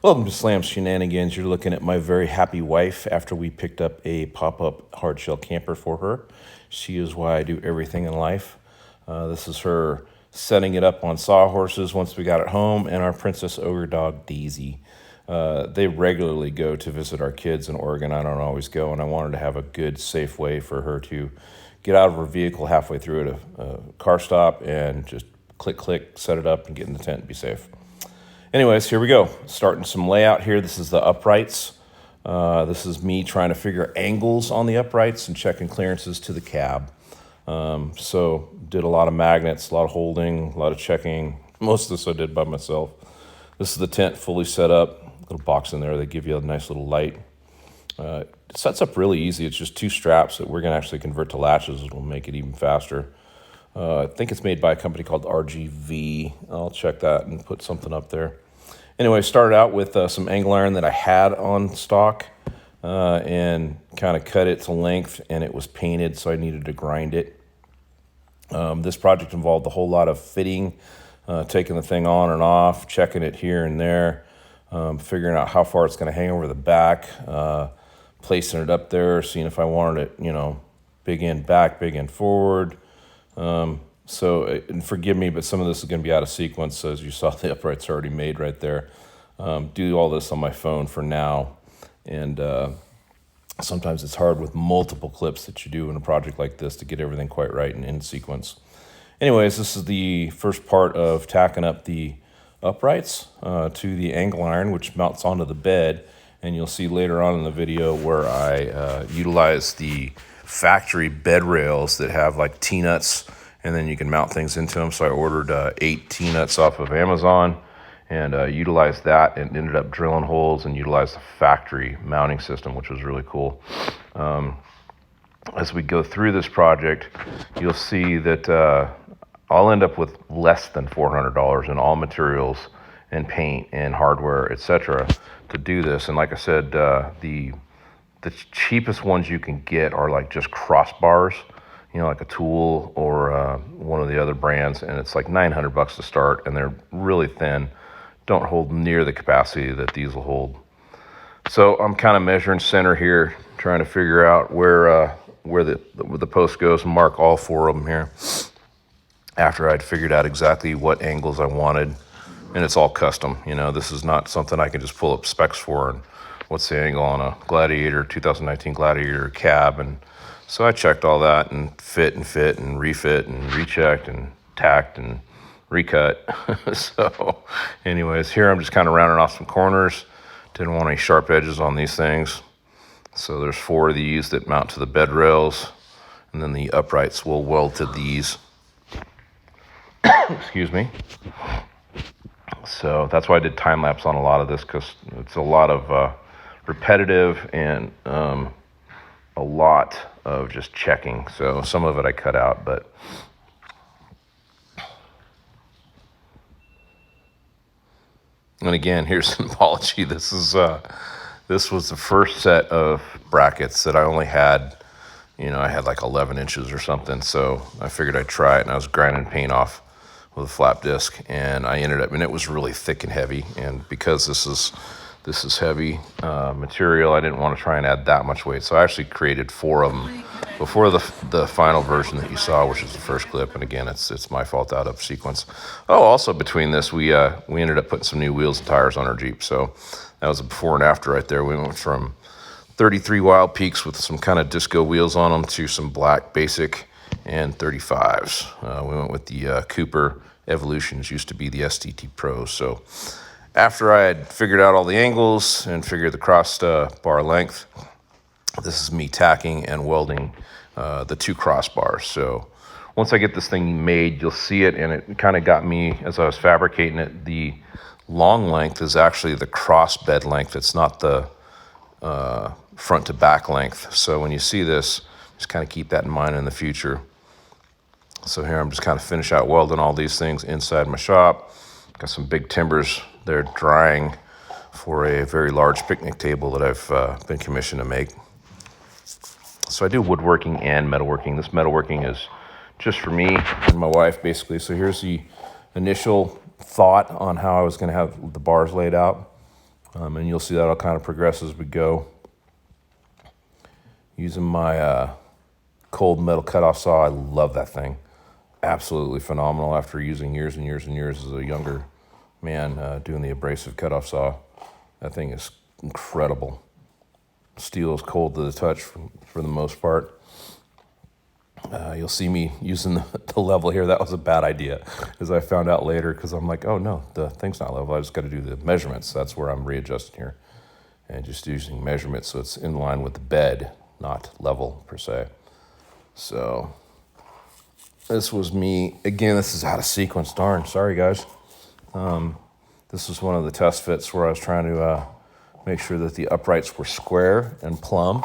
Welcome to Slam Shenanigans. You're looking at my very happy wife after we picked up a pop-up hardshell camper for her. She is why I do everything in life. This is her setting it up on sawhorses once we got it home, and our Princess Ogre dog, Daisy. They regularly go to visit our kids in Oregon. I don't always go, and I wanted to have a good, safe way for her to get out of her vehicle halfway through at a car stop and just click, set it up, and get in the tent and be safe. Anyways, here we go. Starting some layout here. This is the uprights. This is me trying to figure angles on the uprights and checking clearances to the cab. So did a lot of magnets, a lot of holding, a lot of checking. Most of this I did by myself. This is the tent fully set up. Little box in there. They give you a nice little light. It sets up really easy. It's just two straps that we're going to actually convert to latches, which will make it even faster. I think it's made by a company called RGV. I'll check that and put something up there. Anyway, started out with some angle iron that I had on stock and kind of cut it to length, and it was painted, so I needed to grind it. This project involved a whole lot of fitting, taking the thing on and off, checking it here and there, figuring out how far it's going to hang over the back, placing it up there, seeing if I wanted it, big end back, big end forward. And forgive me, but some of this is going to be out of sequence. As you saw, the uprights are already made right there. Do all this on my phone for now. And sometimes it's hard with multiple clips that you do in a project like this to get everything quite right and in sequence. Anyways, this is the first part of tacking up the uprights to the angle iron, which mounts onto the bed. And you'll see later on in the video where I utilize the factory bed rails that have like T-nuts, and then you can mount things into them. So I ordered 8 T-nuts off of Amazon and utilized that, and ended up drilling holes and utilized the factory mounting system, which was really cool. As we go through this project, you'll see that I'll end up with less than $400 in all materials and paint and hardware, etc., to do this. And like I said, the cheapest ones you can get are like just crossbars, like a Tool or one of the other brands, and it's like $900 to start, and they're really thin, don't hold near the capacity that these will hold. So I'm kind of measuring center here, trying to figure out where the post goes, and mark all 4 of them here after I'd figured out exactly what angles I wanted. And it's all custom. This is not something I can just pull up specs for and what's the angle on a Gladiator, 2019 Gladiator cab. And so I checked all that and fit and refit and rechecked and tacked and recut. So anyways, here I'm just kind of rounding off some corners. Didn't want any sharp edges on these things. So there's 4 of these that mount to the bed rails, and then the uprights will weld to these. Excuse me. So that's why I did time lapse on a lot of this, because it's a lot of repetitive and a lot of just checking. So some of it I cut out, but and again, here's an apology. This was the first set of brackets that I only had. I had like 11 inches or something, so I figured I'd try it, and I was grinding paint off with a flap disc, and I ended up, and it was really thick and heavy, and because this is heavy material, I didn't want to try and add that much weight, so I actually created 4 of them before the final version that you saw, which is the first clip. And again, it's my fault out of sequence. Oh, also between this, we ended up putting some new wheels and tires on our Jeep, so that was a before and after right there. We went from 33 Wild Peaks with some kind of disco wheels on them to some black basic and 35s. We went with the Cooper Evolutions, used to be the STT Pros. So after I had figured out all the angles and figured the cross bar length, this is me tacking and welding the 2 crossbars. So once I get this thing made, you'll see it, and it kind of got me, as I was fabricating it, the long length is actually the cross bed length. It's not the front to back length. So when you see this, just kind of keep that in mind in the future. So here I'm just kind of finish out welding all these things inside my shop. Got some big timbers. They're drying for a very large picnic table that I've been commissioned to make. So I do woodworking and metalworking. This metalworking is just for me and my wife, basically. So here's the initial thought on how I was going to have the bars laid out. And you'll see that'll kind of progress as we go. Using my cold metal cutoff saw. I love that thing. Absolutely phenomenal after using years and years and years as a younger man doing the abrasive cutoff saw. That thing is incredible. Steel is cold to the touch for the most part. You'll see me using the level here. That was a bad idea, as I found out later, because I'm like, oh no, the thing's not level. I just got to do the measurements. That's where I'm readjusting here. And just using measurements so it's in line with the bed, not level per se. So this was me. Again, this is out of sequence. Darn, sorry guys. This was one of the test fits where I was trying to make sure that the uprights were square and plumb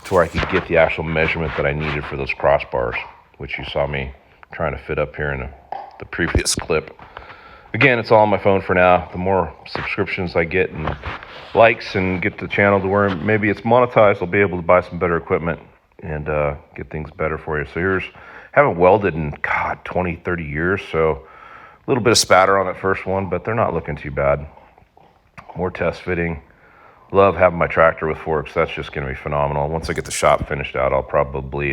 to where I could get the actual measurement that I needed for those crossbars, which you saw me trying to fit up here in the previous clip. Again, it's all on my phone for now. The more subscriptions I get and likes and get the channel to where maybe it's monetized, I'll be able to buy some better equipment and get things better for you. So haven't welded in, 20, 30 years, so a little bit of spatter on that first one, but they're not looking too bad. More test fitting. Love having my tractor with forks. That's just going to be phenomenal. Once I get the shop finished out, I'll probably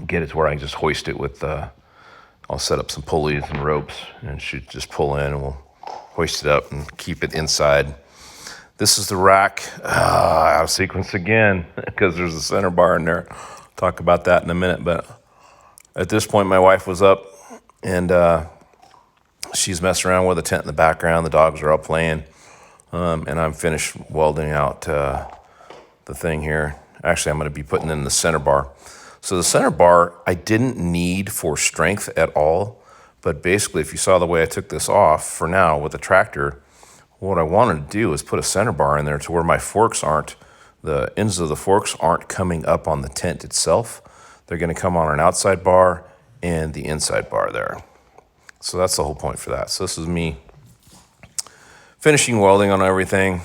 get it to where I can just hoist it with, I'll set up some pulleys and ropes and should just pull in and we'll hoist it up and keep it inside. This is the rack, out of sequence again, because there's a center bar in there. Talk about that in a minute, but at this point my wife was up and she's messing around with a tent in the background. The dogs are all playing. And I'm finished welding out the thing here. Actually, I'm going to be putting in the center bar. So the center bar, I didn't need for strength at all. But basically, if you saw the way I took this off for now with the tractor, what I wanted to do is put a center bar in there to where my forks aren't, the ends of the forks aren't coming up on the tent itself. They're going to come on an outside bar and the inside bar there. So that's the whole point for that. So this is me finishing welding on everything.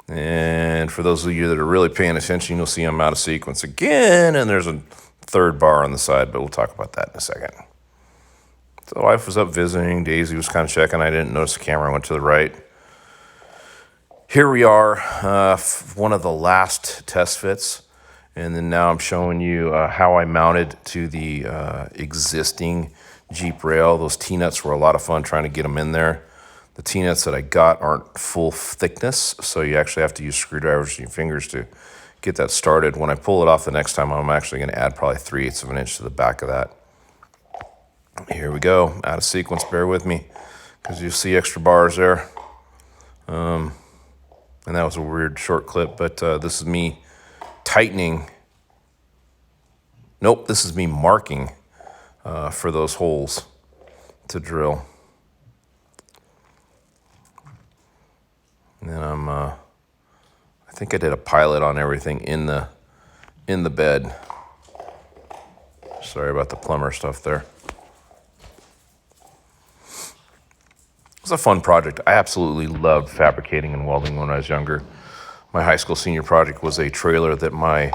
And for those of you that are really paying attention, you'll see I'm out of sequence again, and there's a third bar on the side, but we'll talk about that in a second. So the wife was up visiting. Daisy was kind of checking. I didn't notice the camera went to the right. Here we are, one of the last test fits. And then now I'm showing you how I mounted to the existing Jeep rail. Those T-nuts were a lot of fun trying to get them in there. The T-nuts that I got aren't full thickness, so you actually have to use screwdrivers and your fingers to get that started. When I pull it off the next time, I'm actually going to add probably 3/8 of an inch to the back of that. Here we go, out of sequence, bear with me, because you'll see extra bars there. And that was a weird short clip, but this is me tightening. Nope, this is me marking for those holes to drill. And then I think I did a pilot on everything in the bed. Sorry about the plumber stuff there. It was a fun project. I absolutely loved fabricating and welding when I was younger. My high school senior project was a trailer that my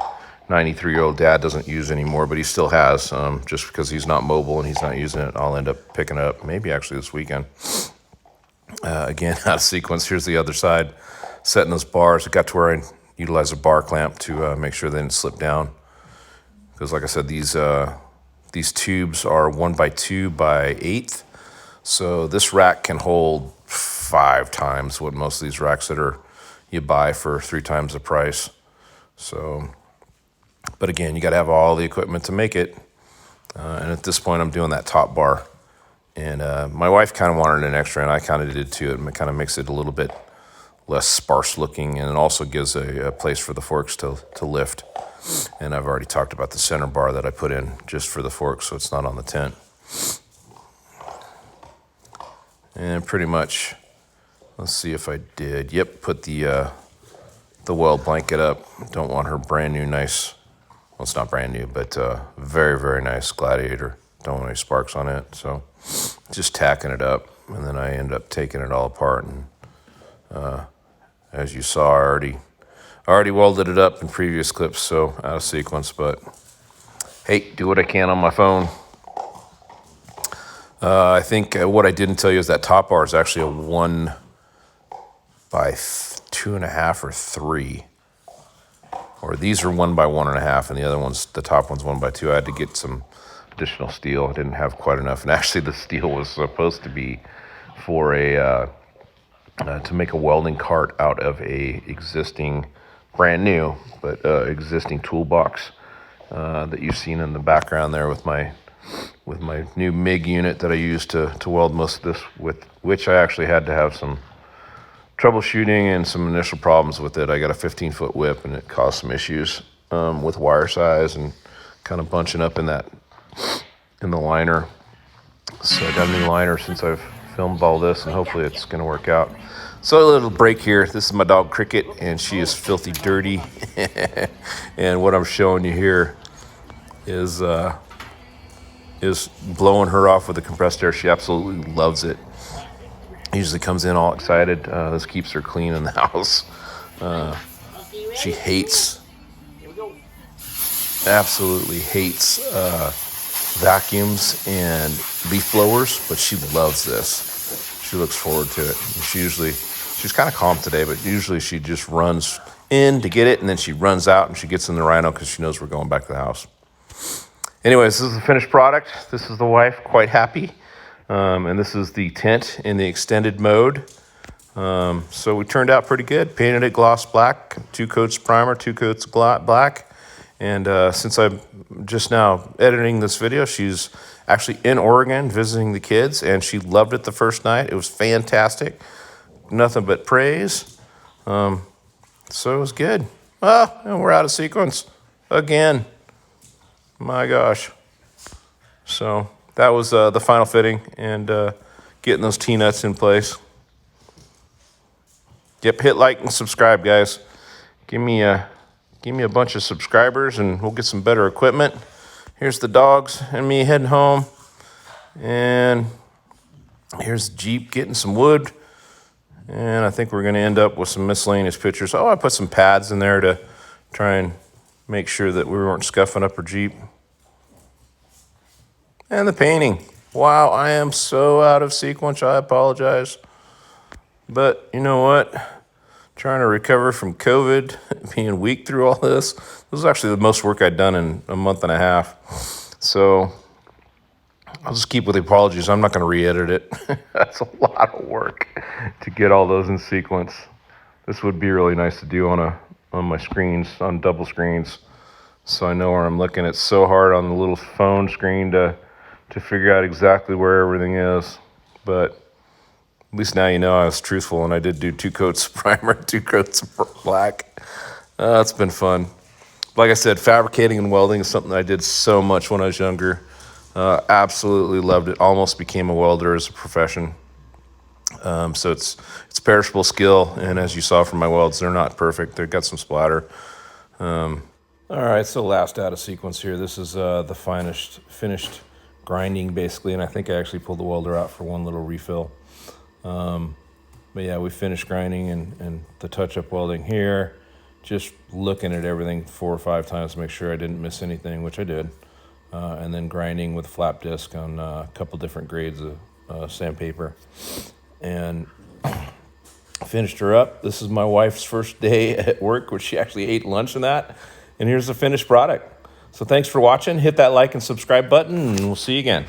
93-year-old dad doesn't use anymore, but he still has. Just because he's not mobile and he's not using it, I'll end up picking it up, maybe actually this weekend. Again, out of sequence. Here's the other side. Setting those bars. It got to where I utilized a bar clamp to make sure they didn't slip down. Because like I said, these tubes are 1x2 by 1/8. So this rack can hold 5 times what most of these racks that you buy for 3 times the price. So, but again, you got to have all the equipment to make it. And at this point, I'm doing that top bar. And my wife kind of wanted an extra, and I kind of did too. It kind of makes it a little bit less sparse looking, and it also gives a place for the forks to lift. And I've already talked about the center bar that I put in just for the forks, so it's not on the tent. And pretty much, let's see if I did. Yep, put the weld blanket up. Don't want her brand new nice, well, it's not brand new, but very, very nice Gladiator. Don't want any sparks on it, so just tacking it up, and then I end up taking it all apart. And as you saw, I already welded it up in previous clips, so out of sequence, but hey, do what I can on my phone. I think what I didn't tell you is that top bar is actually a 1 by 2.5 or 3. Or these are 1 by 1.5, and the other one's, the top one's 1 by 2. I had to get some additional steel. I didn't have quite enough, and actually the steel was supposed to be for a to make a welding cart out of a existing, brand new, but existing toolbox that you've seen in the background there with my new MIG unit that I used to weld most of this with, which I actually had to have some troubleshooting and some initial problems with it. I got a 15-foot whip, and it caused some issues with wire size and kind of bunching up in the liner. So I got a new liner since I've filmed all this, and hopefully it's going to work out. So a little break here. This is my dog Cricket, and she is filthy dirty. And what I'm showing you here is blowing her off with the compressed air. She absolutely loves it. Usually comes in all excited. This keeps her clean in the house. She absolutely hates vacuums and leaf blowers, but she loves this. She looks forward to it. She's kind of calm today, but usually she just runs in to get it, and then she runs out and she gets in the Rhino because she knows we're going back to the house. Anyways, this is the finished product. This is the wife, quite happy. And this is the tent in the extended mode. So we turned out pretty good. Painted it gloss black, 2 coats primer, 2 coats black. And since I'm just now editing this video, she's actually in Oregon visiting the kids, and she loved it the first night. It was fantastic. Nothing but praise. So it was good. And we're out of sequence again. My gosh. So that was the final fitting and getting those T-nuts in place. Yep, hit like and subscribe, guys. Give me a bunch of subscribers, and we'll get some better equipment. Here's the dogs and me heading home. And here's the Jeep getting some wood. And I think we're going to end up with some miscellaneous pictures. Oh, I put some pads in there to try and make sure that we weren't scuffing up her Jeep. And the painting. Wow, I am so out of sequence. I apologize. But you know what? Trying to recover from COVID, being weak through all this. This was actually the most work I'd done in a month and a half. So I'll just keep with the apologies. I'm not going to re-edit it. That's a lot of work to get all those in sequence. This would be really nice to do on my screens, on double screens, so I know where I'm looking. It's so hard on the little phone screen to figure out exactly where everything is. But at least now you know I was truthful, and I did do 2 coats of primer, 2 coats of black. It's been fun. Like I said, fabricating and welding is something I did so much when I was younger. Absolutely loved it. Almost became a welder as a profession. So it's perishable skill, and as you saw from my welds, they're not perfect. They've got some splatter. All right, so last out of sequence here. This is the finished grinding, basically, and I think I actually pulled the welder out for one little refill. But yeah, we finished grinding and the touch-up welding here. Just looking at everything 4 or 5 times to make sure I didn't miss anything, which I did. And then grinding with flap disc on a couple different grades of sandpaper. And finished her up. This is my wife's first day at work, where she actually ate lunch and that. And here's the finished product. So thanks for watching. Hit that like and subscribe button, and we'll see you again.